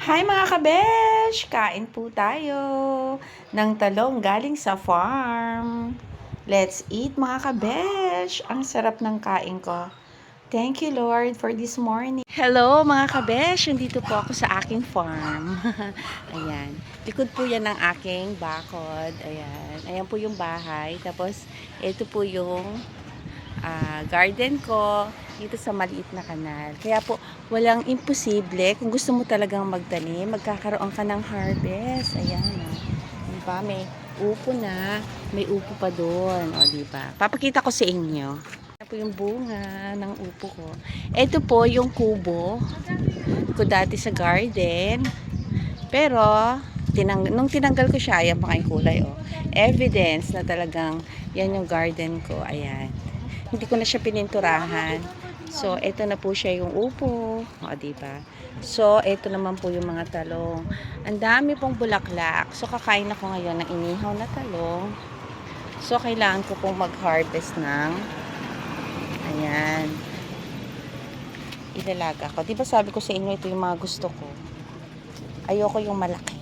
Hi mga kabesh! Kain po tayo ng talong galing sa farm. Let's eat mga kabesh! Ang sarap ng kain ko. Thank you Lord for this morning. Hello mga kabesh! Nandito po ako sa aking farm. Ayan. Likod po yan ng aking bakod. Ayan. Ayan po yung bahay. Tapos ito po yung garden ko dito sa maliit na kanal. Kaya po, walang imposible. Kung gusto mo talagang magtanim, magkakaroon ka ng harvest. Ayan, o. Diba? May upo na. May upo pa doon. O, diba? Papakita ko sa inyo. Ito po yung bunga ng upo ko. Ito po yung kubo ko dati sa garden. Pero, nung tinanggal ko siya, ayan pa kayong kulay, o. Evidence na talagang yan yung garden ko. Ayan. Hindi ko na siya pininturahan. So, ito na po siya yung upo. O, diba? So, ito naman po yung mga talong. Ang dami pong bulaklak. So, kakain ako ngayon ng inihaw na talong. So, kailangan ko pong mag-harvest ng ayan. Ilalaga ko. Diba sabi ko sa inyo, ito yung mga gusto ko. Ayoko yung malaki.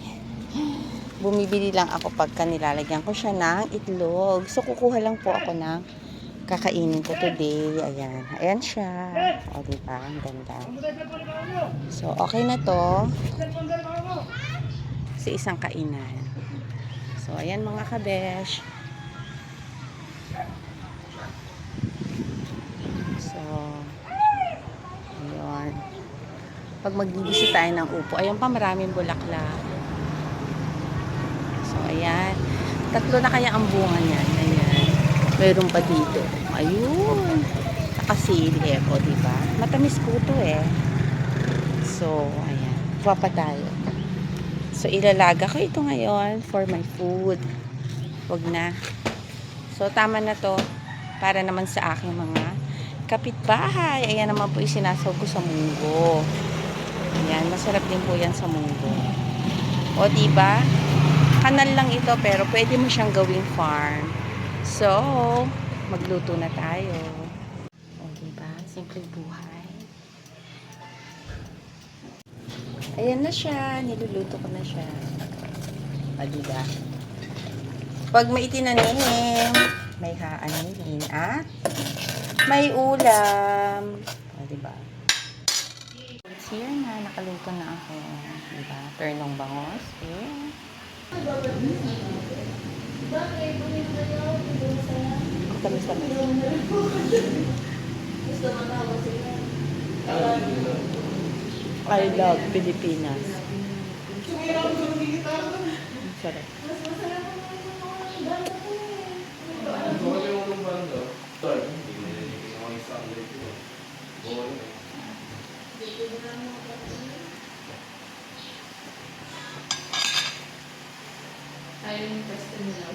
Bumibili lang ako pagka nilalagyan ko siya ng itlog. So, kukuha lang po ako ng kakainin ko today. Ayan. Ayan siya. O, diba? Ang ganda. So, okay na to. Sa isang kainan. So, ayan mga kabesh. So, ayan. Pag magbibisi tayo ng upo, ayan pa maraming bulaklak. So, ayan. Tatlo na kaya ang bunga niyan. Ayan. Meron pa dito. Ayun. Nakasili o, diba? Matamis po to eh. So, ayan. Kuha pa tayo. So, ilalaga ko ito ngayon for my food. Wag na. So, tama na to para naman sa aking mga kapitbahay. Ayan naman po yung sinasawag ko sa munggo. Ayan. Masarap din po yan sa munggo. O, diba? Kanal lang ito pero pwede mo siyang gawing farm. So, magluto na tayo. O, diba? Simple buhay. Ayan na siya. Niluluto ko na siya. O, diba? Pag may itinanim, may haanihin at may ulam. O, diba? It's here na. Nakaluto na ako. Diba? Turnong bangos. Eh. Tamis-tamis. I love Pilipinas. Sarap. Ayaw yung pwesto nila.